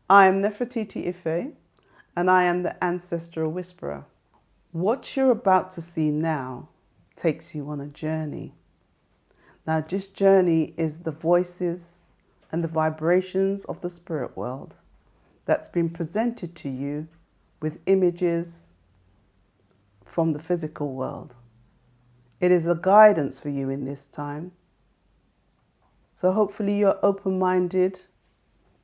I am Neferatiti Ife, and I am the Ancestral Whisperer. What you're about to see now takes you on a journey. Now, this journey is the voices and the vibrations of the spirit world that's been presented to you with images from the physical world. It is a guidance for you in this time. So hopefully you're open-minded.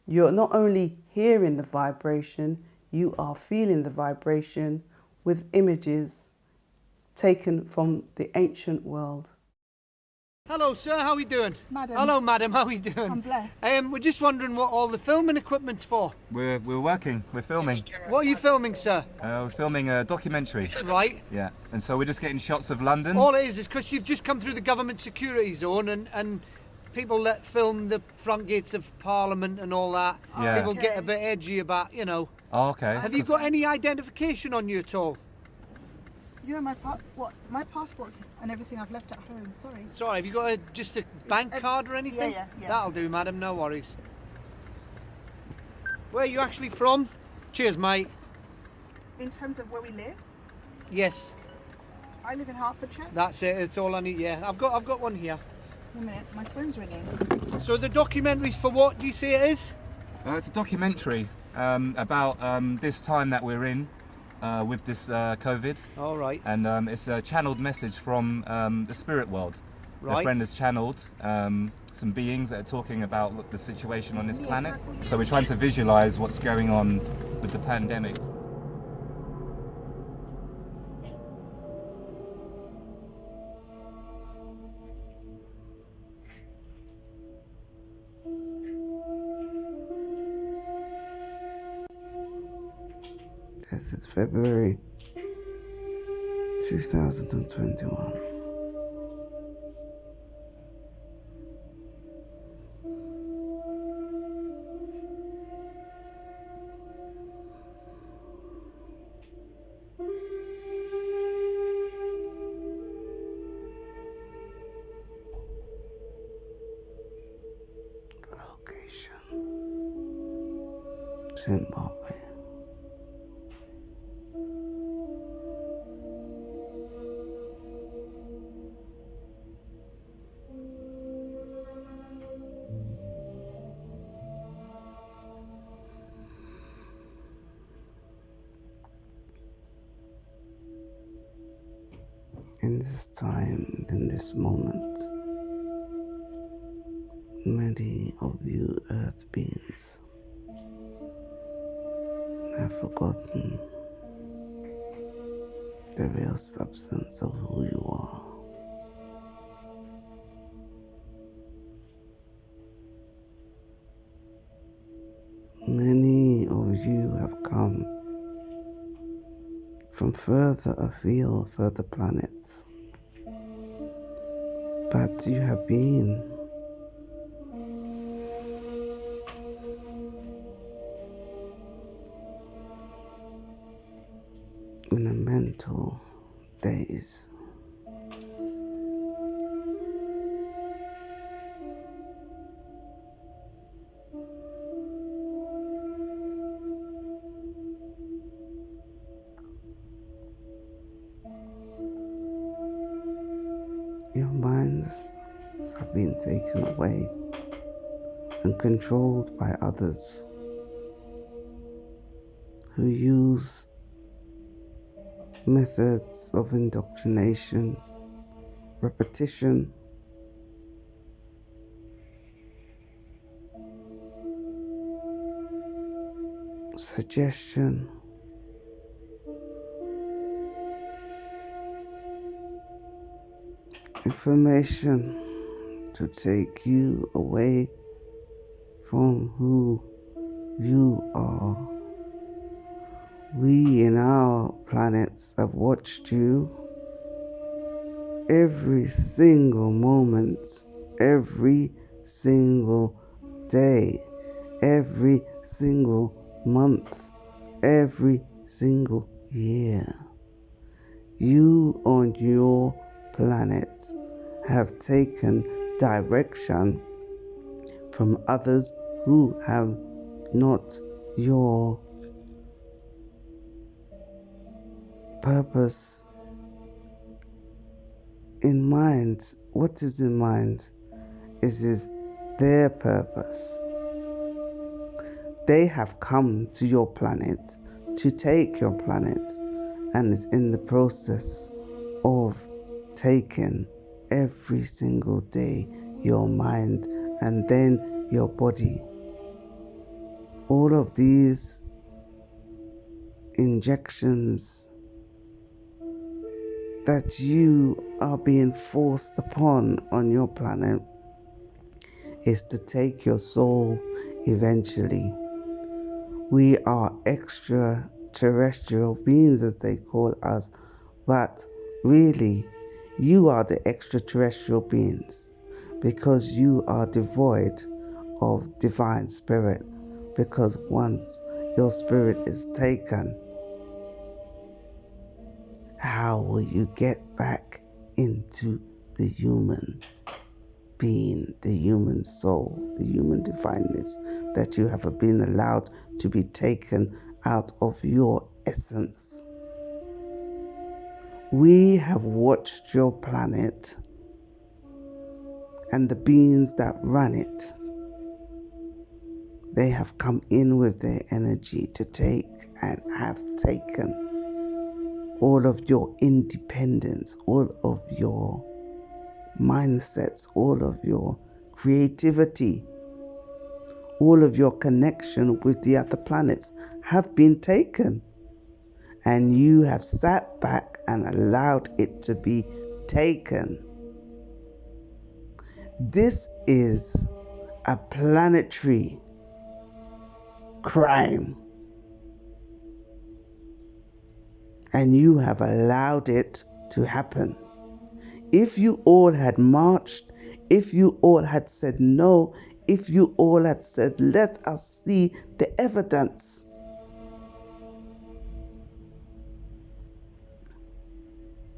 You're not only hearing the vibration, you are feeling the vibration with images taken from the ancient world. Hello, sir. How are we doing? Madam. Hello, madam. How are we doing? I'm blessed. We're just wondering what all the filming equipment's for. We're working. We're filming. What are you filming, sir? We're filming a documentary. Right. Yeah. And so we're just getting shots of London. All it is because you've just come through the government security zone and people that film the front gates of Parliament and all that. Yeah. People get a bit edgy about, you know. Oh, okay. Have you got any identification on you at all? You know my passports and everything I've left at home. Sorry. Sorry, have you got just a bank card or anything? Yeah. That'll do, madam. No worries. Where are you actually from? Cheers, mate. In terms of where we live, Yes, I live in Hertfordshire. that's it. It's all I need. Yeah, I've got one here. One minute, my phone's ringing. So the documentary's for what do you say it is? It's a documentary about this time that we're in with this COVID. All right. And it's a channeled message from the spirit world. Right. A friend has channeled some beings that are talking about the situation on this planet. So we're trying to visualize what's going on with the pandemic. This is February 2021. Location: Zimbabwe. In this time, in this moment, many of you earth beings have forgotten the real substance of who you are. Many of you have come from further afield, further planets, but you have been in a mental daze. Your minds have been taken away and controlled by others who use methods of indoctrination, repetition, suggestion, information to take you away from who you are. We in our planets have watched you every single moment, every single day, every single month, every single year. You on your planet have taken direction from others who have not your purpose in mind. What is in mind is their purpose. They have come to your planet to take your planet, and is in the process of taking every single day your mind and then your body. All of these injections that you are being forced upon on your planet is to take your soul eventually. We are extraterrestrial beings, as they call us, but really you are the extraterrestrial beings, because you are devoid of divine spirit. Because once your spirit is taken, how will you get back into the human being, the human soul, the human divineness that you have been allowed to be taken out of your essence? We have watched your planet and the beings that run it. They have come in with their energy to take and have taken all of your independence, all of your mindsets, all of your creativity, all of your connection with the other planets have been taken. And you have sat back and allowed it to be taken. This is a planetary crime. And you have allowed it to happen. If you all had marched, if you all had said no, if you all had said, let us see the evidence,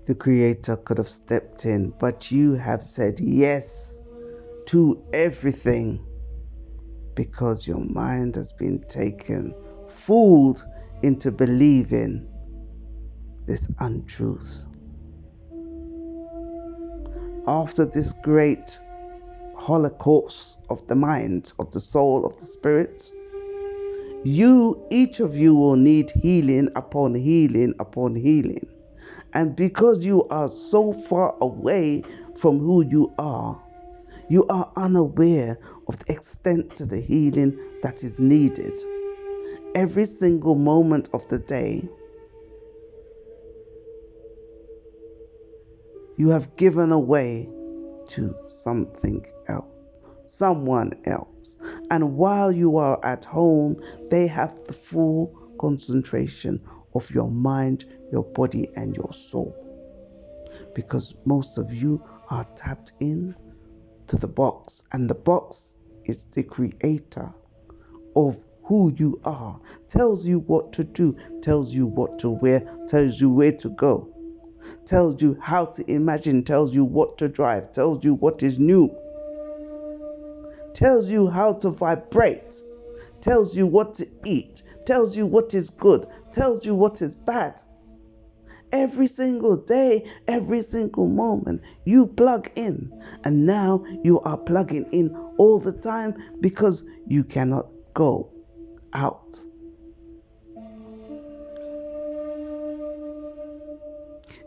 the Creator could have stepped in, but you have said yes to everything because your mind has been taken, fooled into believing this untruth. After this great holocaust of the mind, of the soul, of the spirit, each of you will need healing upon healing upon healing. And because you are so far away from who you are unaware of the extent to the healing that is needed. Every single moment of the day, you have given away to something else, someone else. And while you are at home, they have the full concentration of your mind, your body, and your soul. Because most of you are tapped in to the box, and the box is the creator of who you are, tells you what to do, tells you what to wear, tells you where to go, tells you how to imagine, tells you what to drive, tells you what is new, tells you how to vibrate, tells you what to eat, tells you what is good, tells you what is bad. Every single day, every single moment, you plug in. And now you are plugging in all the time because you cannot go out.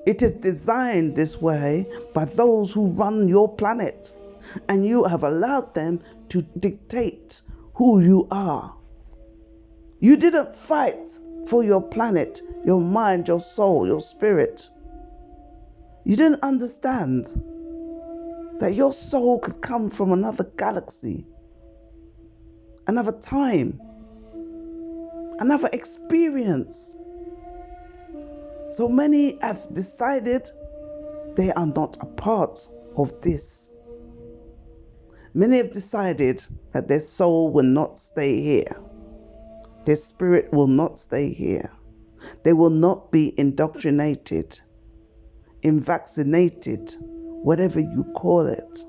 It is designed this way by those who run your planet, and you have allowed them to dictate who you are. You didn't fight for your planet, your mind, your soul, your spirit. You didn't understand that your soul could come from another galaxy, another time, another experience. So many have decided they are not a part of this. Many have decided that their soul will not stay here. Their spirit will not stay here. They will not be indoctrinated, vaccinated, whatever you call it.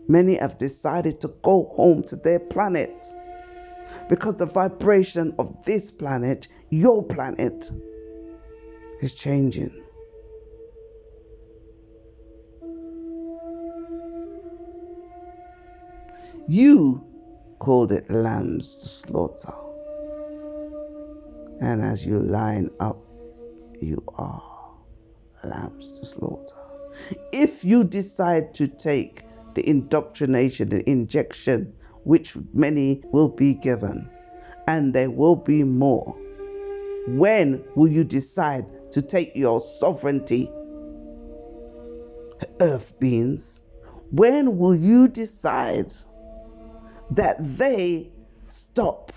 Many have decided to go home to their planet because the vibration of this planet, your planet, is changing. You called it lambs to slaughter. And as you line up, you are lambs to slaughter. If you decide to take the indoctrination, the injection, which many will be given, and there will be more, when will you decide to take your sovereignty, earth beings? When will you decide that they stop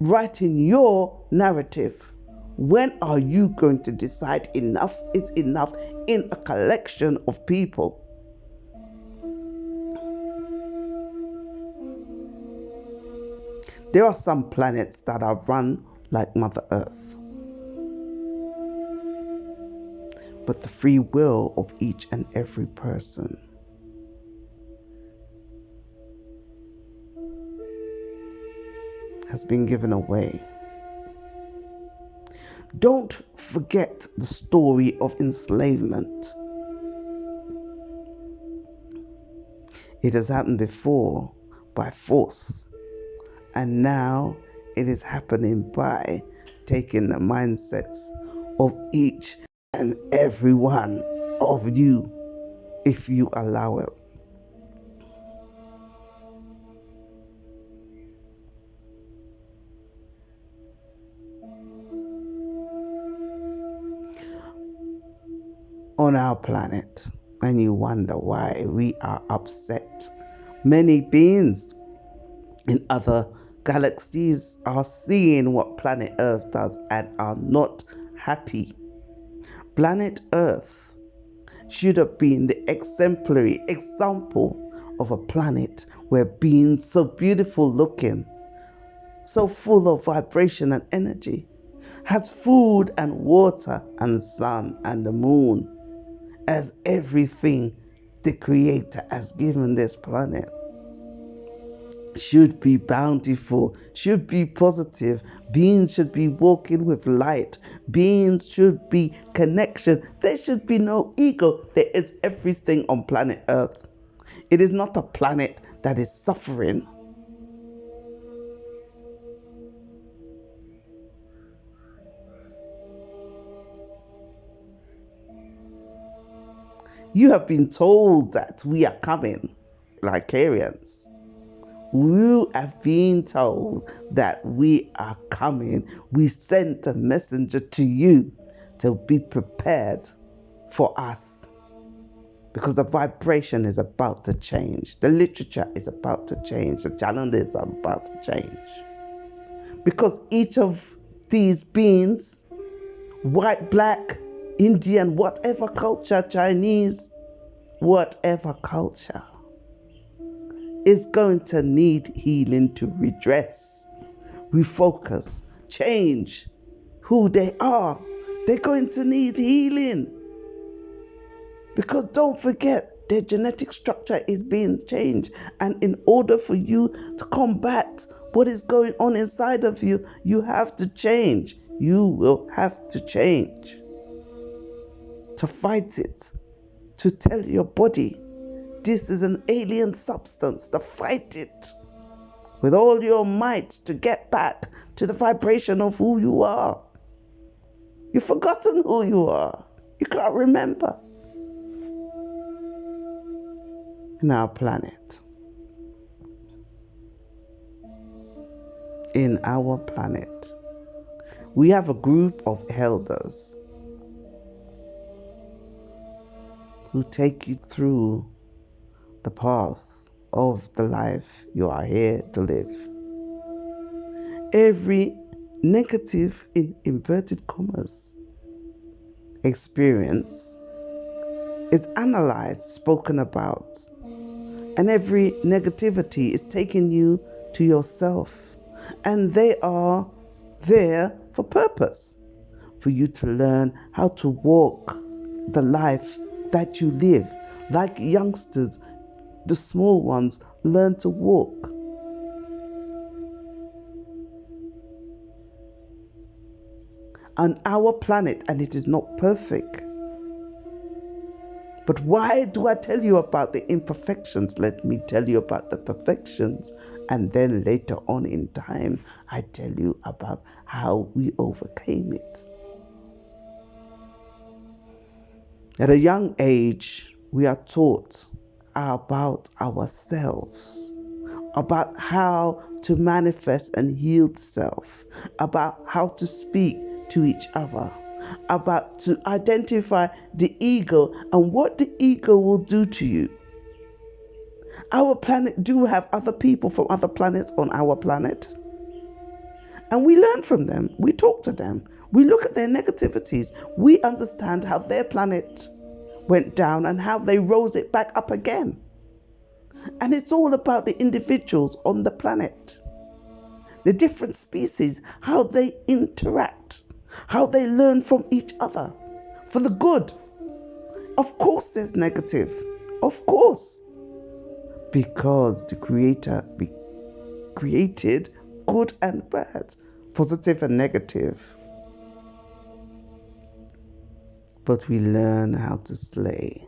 writing your narrative? When are you going to decide enough is enough in a collection of people? There are some planets that are run like Mother Earth, but the free will of each and every person has been given away. Don't forget the story of enslavement. It has happened before by force, and now it is happening by taking the mindsets of each and every one of you, if you allow it. On our planet, and you wonder why we are upset. Many beings in other galaxies are seeing what planet Earth does and are not happy. Planet Earth should have been the exemplary example of a planet where beings so beautiful looking, so full of vibration and energy, has food and water and sun and the moon, as everything the Creator has given this planet, should be bountiful, should be positive. Beings should be walking with light. Beings should be connection. There should be no ego. There is everything on planet Earth. It is not a planet that is suffering. You have been told that we are coming, Lakarians. You have been told that we are coming. We sent a messenger to you to be prepared for us, because the vibration is about to change. The literature is about to change. The challenges are about to change. Because each of these beings, white, black, Indian, whatever culture, Chinese, whatever culture, is going to need healing to redress, refocus, change who they are. They're going to need healing. Because don't forget, their genetic structure is being changed. And in order for you to combat what is going on inside of you, you have to change. You will have to change. To fight it, to tell your body, this is an alien substance, to fight it with all your might to get back to the vibration of who you are. You've forgotten who you are. You can't remember. In our planet, we have a group of elders who take you through the path of the life you are here to live. Every negative, in inverted commas, experience is analyzed, spoken about, and every negativity is taking you to yourself, and they are there for purpose, for you to learn how to walk the life that you live. Like youngsters, the small ones learn to walk. on our planet, and it is not perfect. But why do I tell you about the imperfections? Let me tell you about the perfections, and then later on in time, I tell you about how we overcame it. At a young age, we are taught about ourselves, about how to manifest and heal self, about how to speak to each other, about to identify the ego and what the ego will do to you. Our planet do have other people from other planets on our planet, and we learn from them. We talk to them. We look at their negativities. We understand how their planet went down and how they rose it back up again. And it's all about the individuals on the planet, the different species, how they interact, how they learn from each other for the good. Of course there's negative, of course, because the Creator created good and bad, positive and negative. But we learn how to slay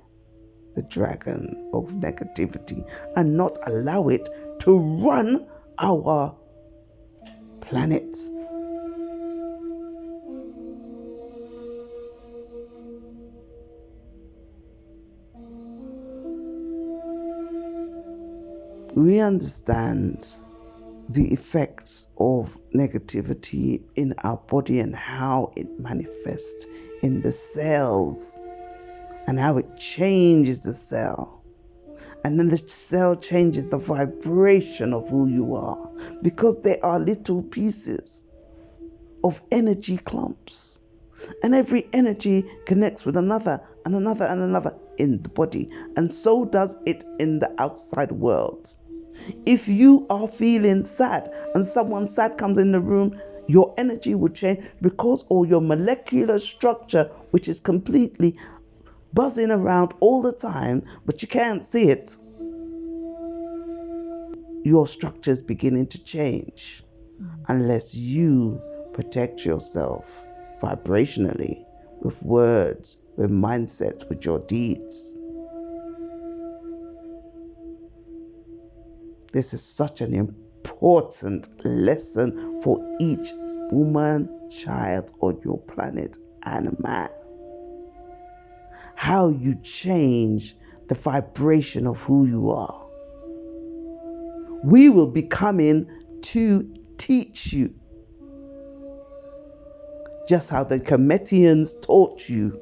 the dragon of negativity and not allow it to run our planet. We understand the effects of negativity in our body and how it manifests in the cells and how it changes the cell. And then the cell changes the vibration of who you are, because there are little pieces of energy clumps. And every energy connects with another and another and another in the body. And so does it in the outside world. If you are feeling sad and someone sad comes in the room, your energy will change, because all your molecular structure, which is completely buzzing around all the time, but you can't see it, your structure is beginning to change unless you protect yourself vibrationally with words, with mindset, with your deeds. This is such an important lesson for each woman, child on your planet and man. How you change the vibration of who you are. We will be coming to teach you, just how the Cometians taught you.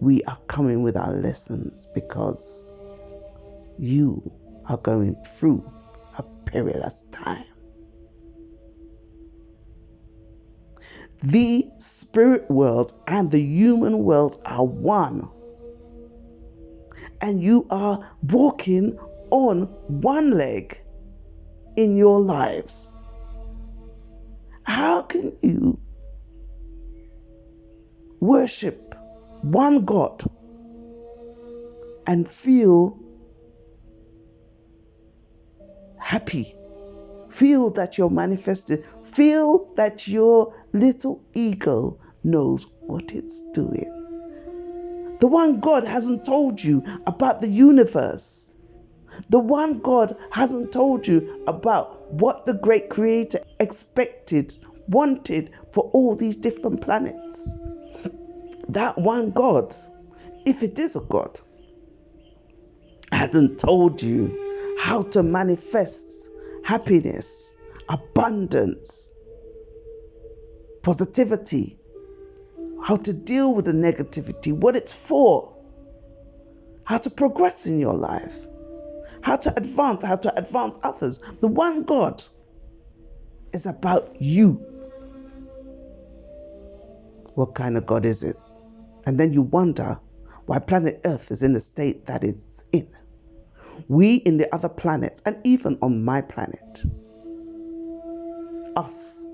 We are coming with our lessons, because you are going through a perilous time. The spirit world and the human world are one, and you are walking on one leg in your lives. How can you worship one God and feel happy, feel that you're manifested, feel that your little ego knows what it's doing? The one God hasn't told you about the universe. The one God hasn't told you about what the great Creator expected, wanted for all these different planets. That one God, if it is a God, hasn't told you how to manifest happiness, abundance, positivity, how to deal with the negativity, what it's for, how to progress in your life, how to advance others. The one God is about you. What kind of God is it? And then you wonder why planet Earth is in the state that it's in. We in the other planets, and even on my planet, us,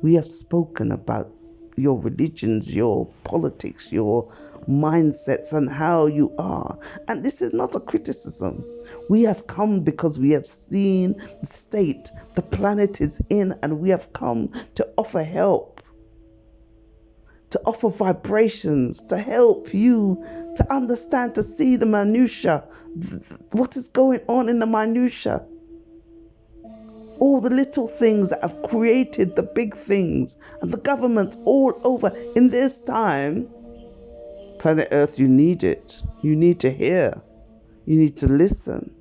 we have spoken about your religions, your politics, your mindsets, and how you are. And this is not a criticism. We have come because we have seen the state the planet is in, and we have come to offer help, to offer vibrations, to help you to understand, to see the minutiae, what is going on in the minutiae. All the little things that have created the big things, and the governments all over. In this time, planet Earth, you need it. You need to hear. You need to listen.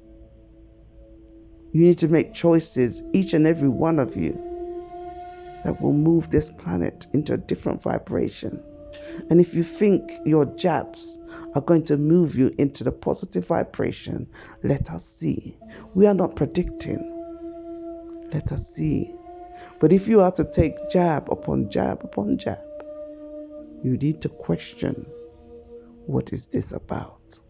You need to make choices, each and every one of you, that will move this planet into a different vibration. And if you think your jabs are going to move you into the positive vibration, let us see. We are not predicting. Let us see. But if you are to take jab upon jab upon jab, you need to question, what is this about?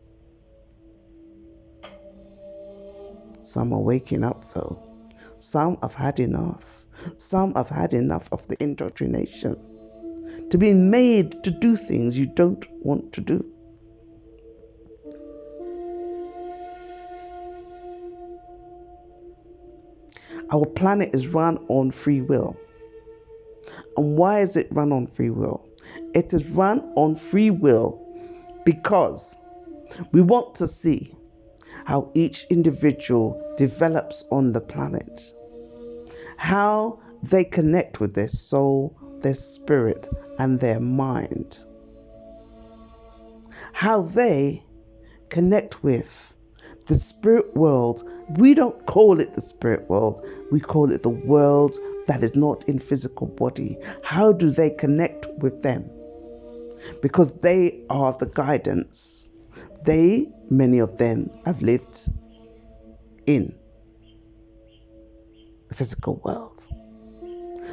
Some are waking up though. Some have had enough. Some have had enough of the indoctrination, to be made to do things you don't want to do. Our planet is run on free will. And why is it run on free will? It is run on free will because we want to see how each individual develops on the planet, how they connect with their soul, their spirit, and their mind, how they connect with the spirit world. We don't call it the spirit world, we call it the world that is not in physical body. How do they connect with them? Because they are the guidance. Many of them have lived in the physical world.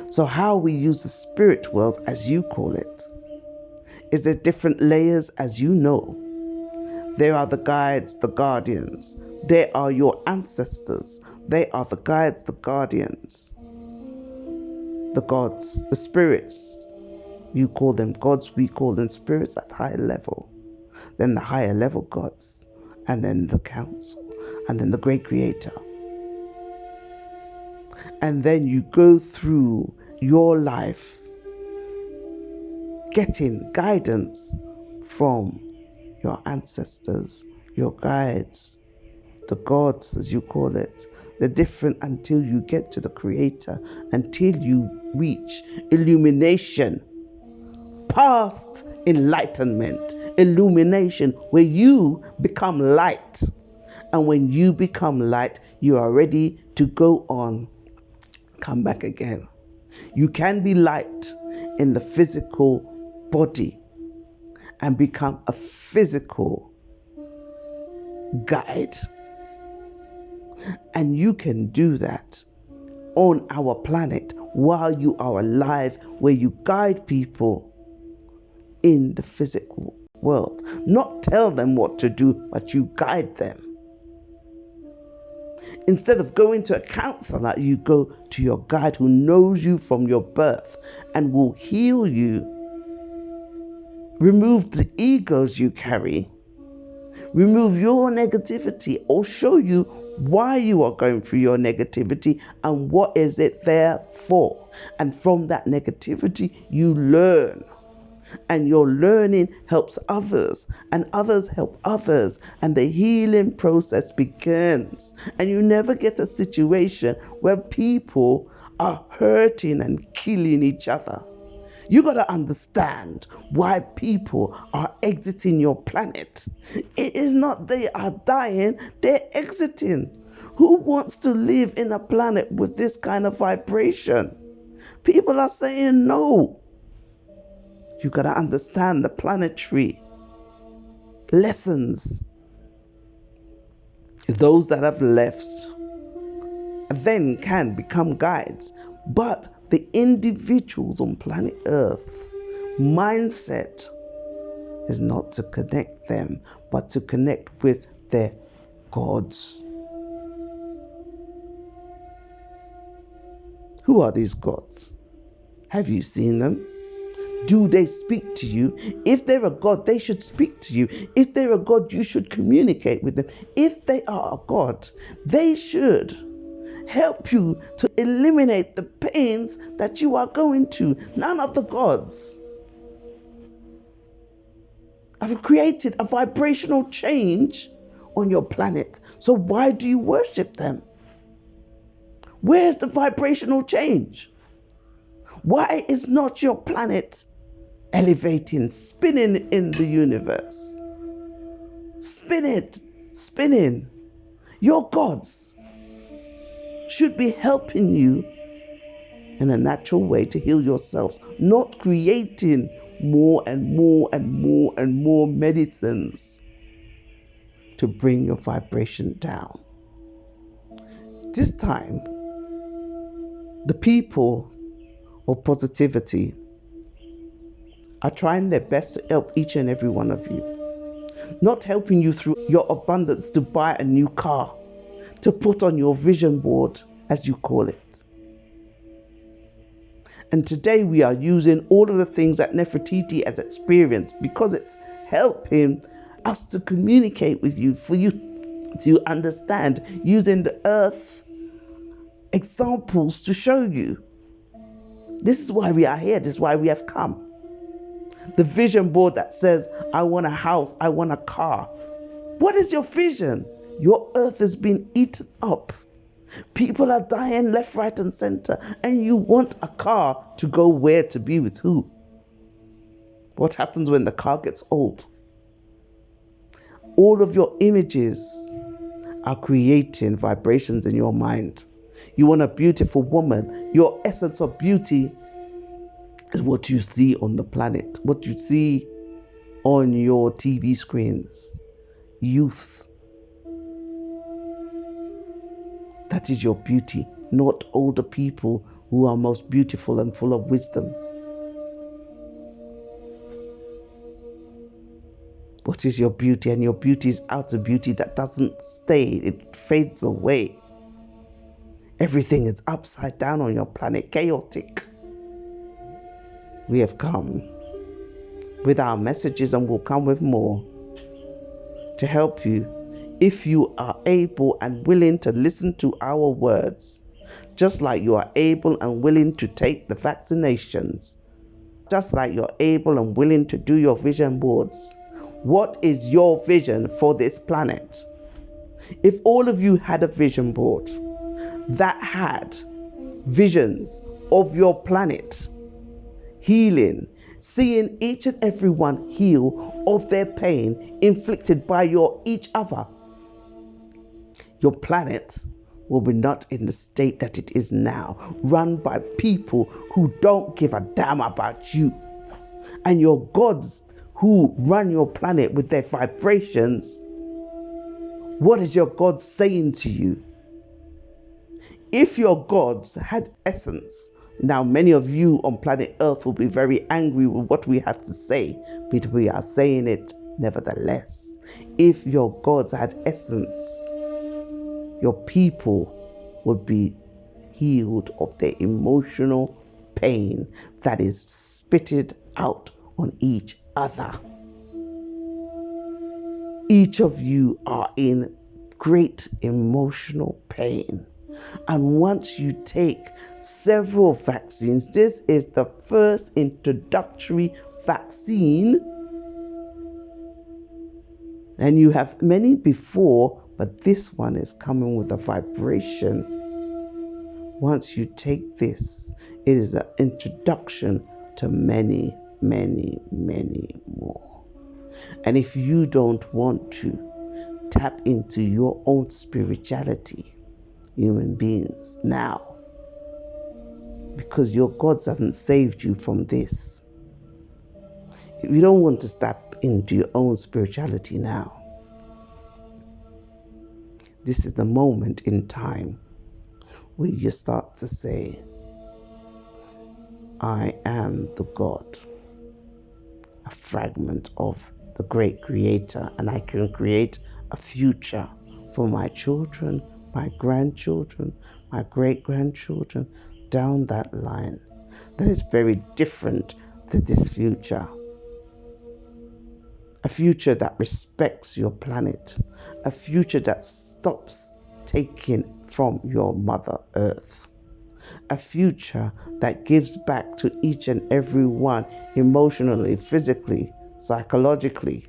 So how we use the spirit world, as you call it, is there different layers, as you know. There are the guides, the guardians. They are your ancestors. They are the guides, the guardians, the gods, the spirits. You call them gods, we call them spirits at higher level. Then the higher level gods, and then the council, and then the great creator. And then you go through your life getting guidance from your ancestors, your guides, the gods, as you call it. They're different until you get to the creator, until you reach illumination, past enlightenment, illumination, where you become light. And when you become light, you are ready to go on, come back again. You can be light in the physical body and become a physical guide. And you can do that on our planet while you are alive, where you guide people in the physical world. Not tell them what to do, but you guide them. Instead of going to a counselor, you go to your guide who knows you from your birth and will heal you, remove the egos you carry, remove your negativity, or show you why you are going through your negativity and what is it there for. And from that negativity, you learn. And your learning helps others, and others help others, and the healing process begins. And you never get a situation where people are hurting and killing each other. You got to understand why people are exiting your planet. It is not they are dying, they're exiting. Who wants to live in a planet with this kind of vibration? People are saying no. You got to understand the planetary lessons. Those that have left then can become guides. But the individuals on planet Earth mindset is not to connect them, but to connect with their gods. Who are these gods? Have you seen them? Do they speak to you? If they're a god, they should speak to you. If they're a god, you should communicate with them. If they are a god, they should help you to eliminate the pains that you are going to. None of the gods have created a vibrational change on your planet. So why do you worship them? Where's the vibrational change? Why is not your planet elevating, spinning in the universe? Spinning. Your gods should be helping you in a natural way to heal yourselves, not creating more and more and more and more medicines to bring your vibration down. This time, the people of positivity are trying their best to help each and every one of you. Not helping you through your abundance to buy a new car, to put on your vision board, as you call it. And today we are using all of the things that Neferatiti has experienced because it's helping us to communicate with you, for you to understand, using the earth examples to show you. This is why we are here. This is why we have come. The vision board that says, I want a house, I want a car. What is your vision? Your earth has been eaten up. People are dying left, right, and center. And you want a car to go where, to be with who? What happens when the car gets old? All of your images are creating vibrations in your mind. You want a beautiful woman. Your essence of beauty is what you see on the planet, what you see on your TV screens. Youth. That is your beauty, not older people who are most beautiful and full of wisdom. What is your beauty? And your beauty is outer beauty that doesn't stay, it fades away. Everything is upside down on your planet, chaotic. We have come with our messages and will come with more to help you. If you are able and willing to listen to our words, just like you are able and willing to take the vaccinations, just like you're able and willing to do your vision boards, what is your vision for this planet? If all of you had a vision board that had visions of your planet, healing, seeing each and every one heal of their pain inflicted by each other, your planet will be not in the state that it is now, run by people who don't give a damn about you. And your gods who run your planet with their vibrations, what is your God saying to you? If your gods had essence, now many of you on planet Earth will be very angry with what we have to say, but we are saying it nevertheless. If your gods had essence, your people would be healed of their emotional pain that is spitted out on each other. Each of you are in great emotional pain. And once you take several vaccines, this is the first introductory vaccine, and you have many before, but this one is coming with a vibration. Once you take this, it is an introduction to many, many, many more. And if you don't want to tap into your own spirituality, human beings, now, because your gods haven't saved you from this. If you don't want to tap into your own spirituality now, this is the moment in time where you start to say, I am the God, a fragment of the great creator, and I can create a future for my children, my grandchildren, my great-grandchildren, down that line. That is very different to this future. A future that respects your planet. A future that stops taking from your Mother Earth. A future that gives back to each and every one emotionally, physically, psychologically,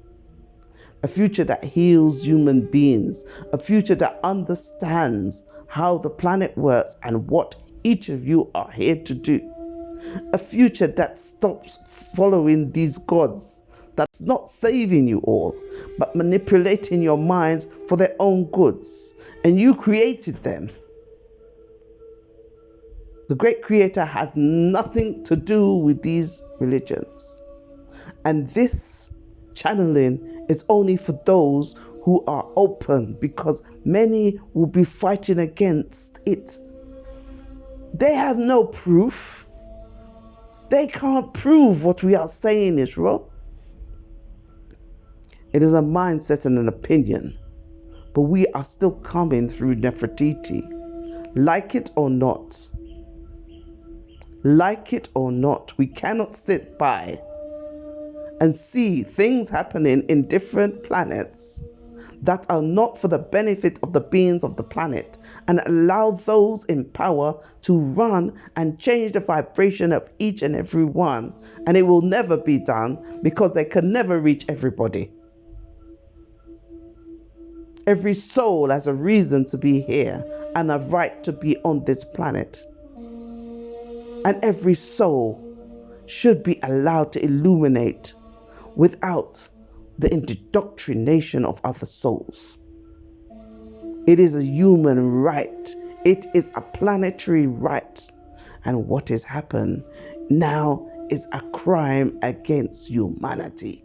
a future that heals human beings, a future that understands how the planet works and what each of you are here to do, a future that stops following these gods, that's not saving you all, but manipulating your minds for their own goods, and you created them. The great creator has nothing to do with these religions. And this channeling is only for those who are open, because many will be fighting against it. They have no proof. They can't prove what we are saying is wrong. It is a mindset and an opinion, but we are still coming through Nefertiti. Like it or not, we cannot sit by and see things happening in different planets that are not for the benefit of the beings of the planet, and allow those in power to run and change the vibration of each and every one. And it will never be done, because they can never reach everybody. Every soul has a reason to be here and a right to be on this planet. And every soul should be allowed to illuminate without the indoctrination of other souls. It is a human right. It is a planetary right. And what has happened now is a crime against humanity.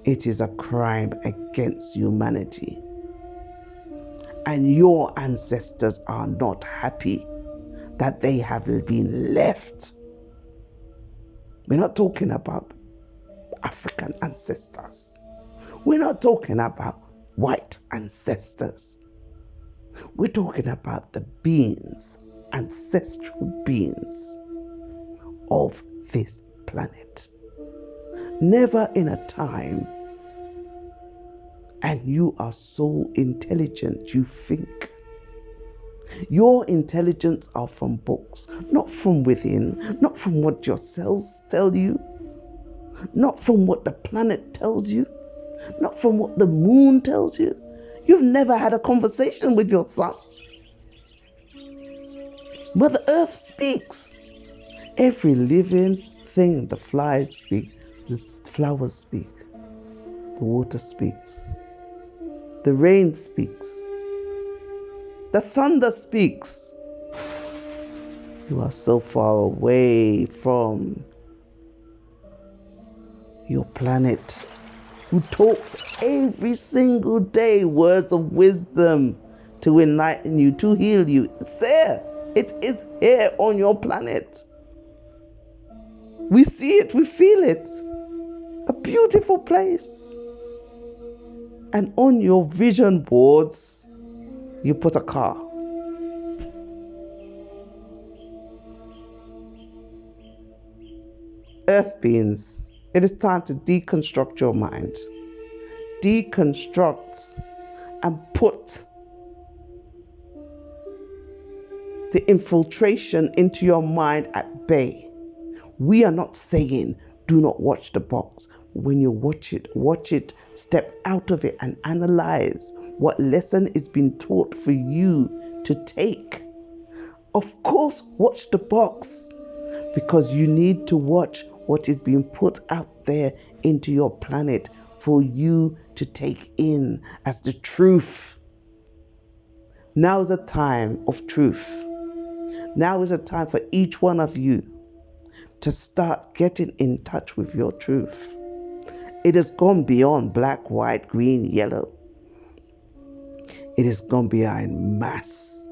It is a crime against humanity. And your ancestors are not happy that they have been left. We're not talking about African ancestors. We're not talking about white ancestors. We're talking about the beings, ancestral beings of this planet. Never in a time, and you are so intelligent, you think. Your intelligence are from books, not from within, not from what your cells tell you, not from what the planet tells you, not from what the moon tells you. You've never had a conversation with your son. But the earth speaks. Every living thing, the flies speak, the flowers speak, the water speaks, the rain speaks, the thunder speaks. You are so far away from your planet, who talks every single day words of wisdom to enlighten you, to heal you. It's there. It is here on your planet. We see it, we feel it. A beautiful place. And on your vision boards, you put a car. Earth beings, it is time to deconstruct your mind. Deconstruct and put the infiltration into your mind at bay. We are not saying do not watch the box. When you watch it, step out of it and analyze what lesson is being taught for you to take. Of course, watch the box, because you need to watch what is being put out there into your planet for you to take in as the truth. Now is a time of truth. Now is a time for each one of you to start getting in touch with your truth. It has gone beyond black, white, green, yellow. It has gone beyond mass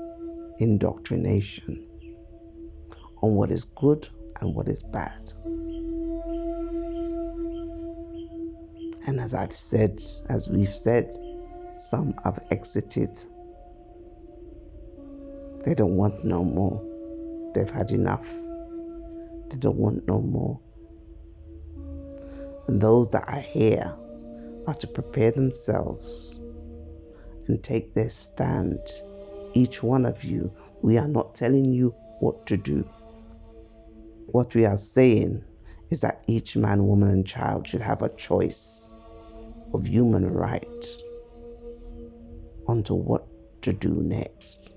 indoctrination on what is good and what is bad. And as we've said, some have exited. They don't want no more. They've had enough. They don't want no more. And those that are here are to prepare themselves and take their stand. Each one of you, we are not telling you what to do. What we are saying is that each man, woman, and child should have a choice of human right onto what to do next.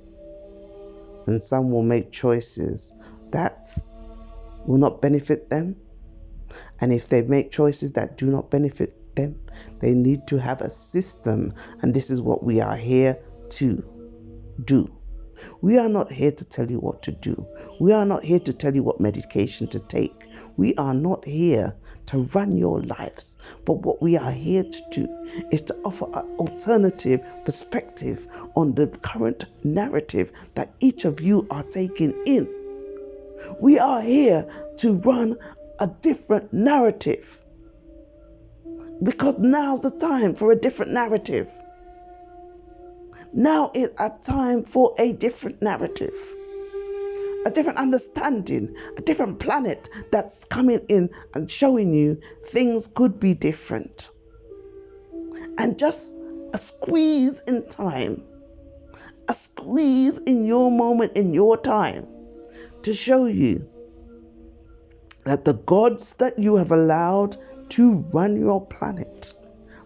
And some will make choices that will not benefit them. And if they make choices that do not benefit them, they need to have a system. And this is what we are here to do. We are not here to tell you what to do. We are not here to tell you what medication to take. We are not here to run your lives. But what we are here to do is to offer an alternative perspective on the current narrative that each of you are taking in. We are here to run a different narrative, because now's the time for a different narrative. Now is a time for a different narrative, a different understanding, a different planet that's coming in and showing you things could be different. And just a squeeze in time, a squeeze in your moment, in your time, to show you that the gods that you have allowed to run your planet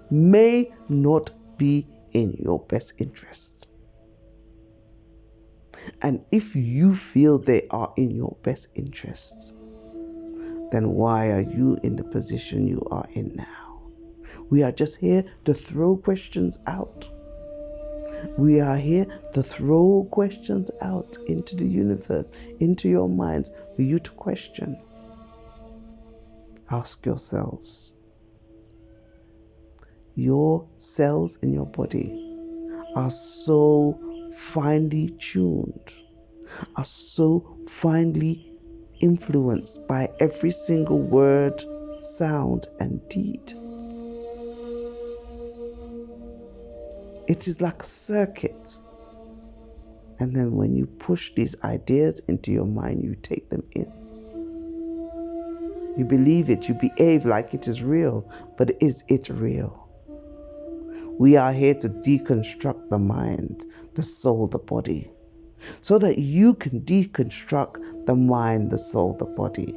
may not be in your best interest. And if you feel they are in your best interest, then why are you in the position you are in now? We are just here to throw questions out. We are here to throw questions out into the universe, into your minds, for you to question. Ask yourselves. Your cells in your body are so finely tuned, are so finely influenced by every single word, sound, and deed. It is like a circuit. And then when you push these ideas into your mind, you take them in. You believe it, you behave like it is real, but is it real? We are here to deconstruct the mind, the soul, the body, so that you can deconstruct the mind, the soul, the body,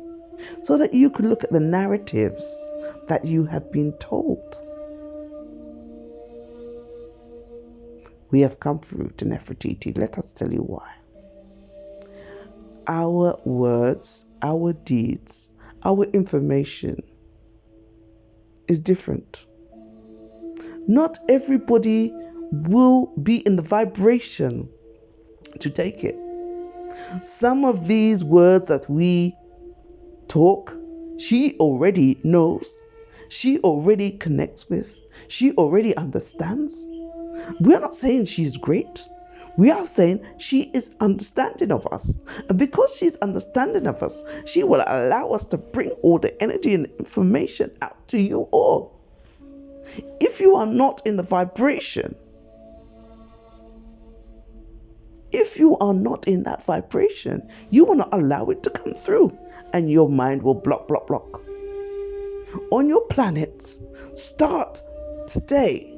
so that you can look at the narratives that you have been told. We have come through to Neferatiti. Let us tell you why. Our words, our deeds, our information is different. Not everybody will be in the vibration to take it. Some of these words that we talk, she already knows, she already connects with, she already understands. We are not saying she's great. We are saying she is understanding of us. And because she's understanding of us, she will allow us to bring all the energy and information out to you all. If you are not in the vibration, if you are not in that vibration, you will not allow it to come through. And your mind will block. On your planet, start today.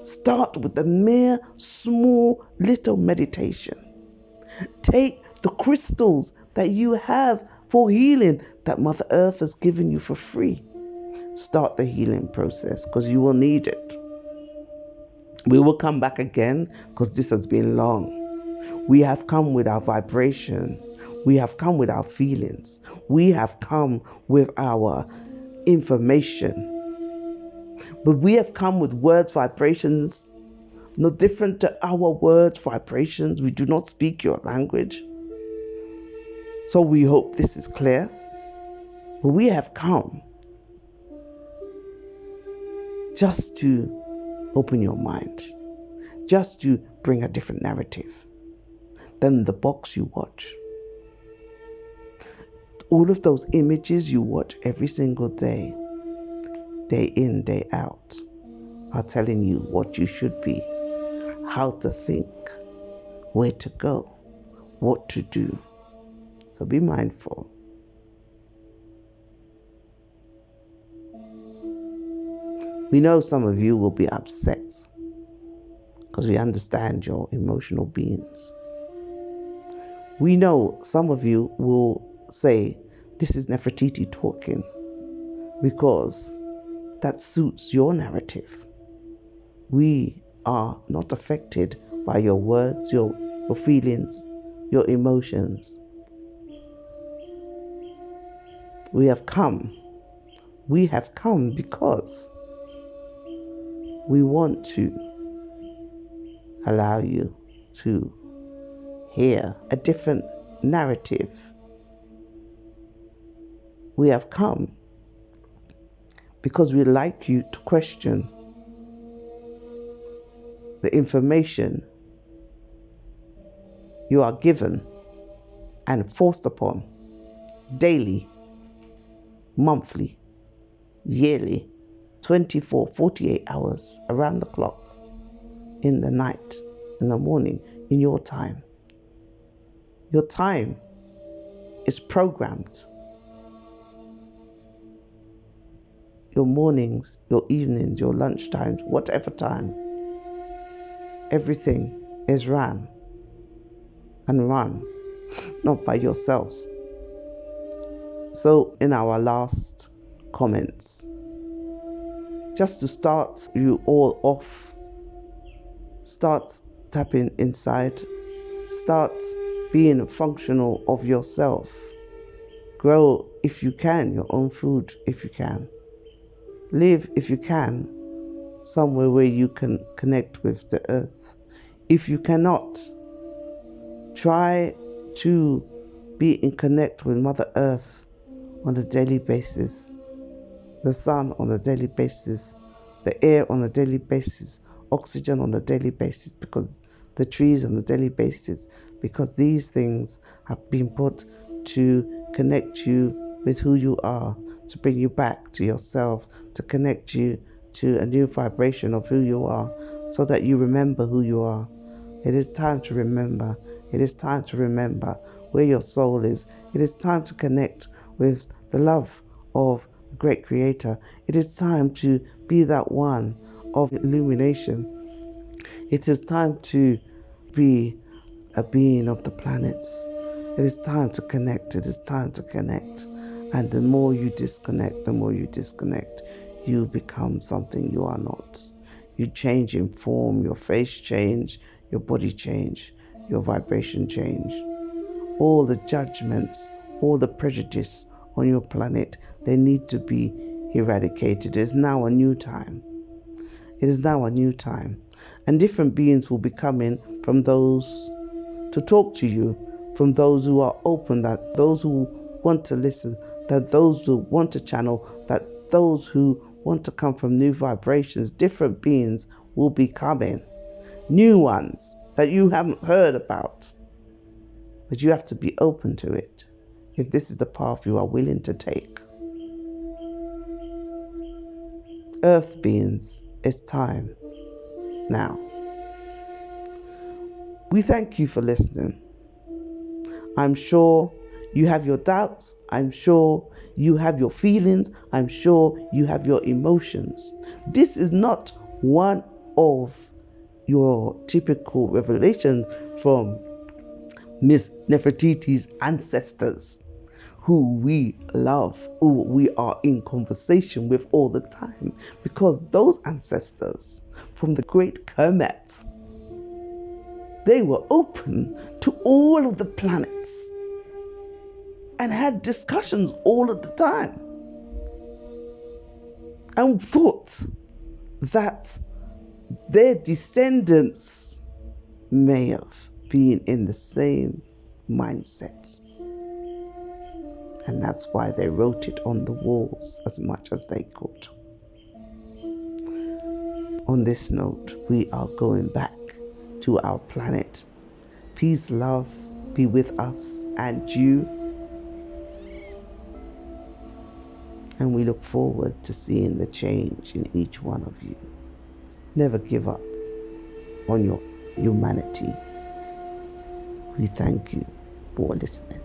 Start with the mere small little meditation. Take the crystals that you have for healing that Mother Earth has given you for free. Start the healing process, because you will need it. We will come back again, because this has been long. We have come with our vibration. We have come with our feelings. We have come with our information. But we have come with words, vibrations, no different to our words, vibrations. We do not speak your language. So we hope this is clear. But we have come just to open your mind, just to bring a different narrative than the box you watch. All of those images you watch every single day, day in, day out, are telling you what you should be, how to think, where to go, what to do. So be mindful. We know some of you will be upset, because we understand your emotional beings. We know some of you will say, This is Nefertiti talking, because that suits your narrative. We are not affected by your words, your feelings, your emotions. We have come because we want to allow you to hear a different narrative. We have come because we'd like you to question the information you are given and forced upon daily, monthly, yearly, 24, 48 hours, around the clock, in the night, in the morning, in your time. Your time is programmed. Your mornings, your evenings, your lunch times, whatever time, everything is run, not by yourselves. So in our last comments, just to start you all off, start tapping inside, start being functional of yourself. Grow, if you can, your own food, if you can. Live, if you can, somewhere where you can connect with the earth. If you cannot, try to be in connect with Mother Earth on a daily basis, the sun on a daily basis, the air on a daily basis, oxygen on a daily basis, because the trees on a daily basis, because these things have been put to connect you with who you are, to bring you back to yourself, to connect you to a new vibration of who you are, so that you remember who you are. It is time to remember. It is time to remember where your soul is. It is time to connect with the love of the great Creator. It is time to be that one of illumination. It is time to be a being of the planets. It is time to connect. It is time to connect. And the more you disconnect, you become something you are not. You change in form, your face change, your body change, your vibration change. All the judgments, all the prejudice on your planet, they need to be eradicated. It is now a new time. It is now a new time. And different beings will be coming from those to talk to you, from those who are open, that those who want to listen, that those who want to channel, that those who want to come from new vibrations. Different beings will be coming. New ones that you haven't heard about. But you have to be open to it, if this is the path you are willing to take. Earth beings, it's time now. We thank you for listening. I'm sure you have your doubts. I'm sure you have your feelings. I'm sure you have your emotions. This is not one of your typical revelations from Miss Nefertiti's ancestors, who we love, who we are in conversation with all the time, because those ancestors from the great Kermet, they were open to all of the planets and had discussions all of the time, and thought that their descendants may have been in the same mindset. And that's why they wrote it on the walls as much as they could. On this note, we are going back to our planet. Peace, love be with us and you. And we look forward to seeing the change in each one of you. Never give up on your humanity. We thank you for listening.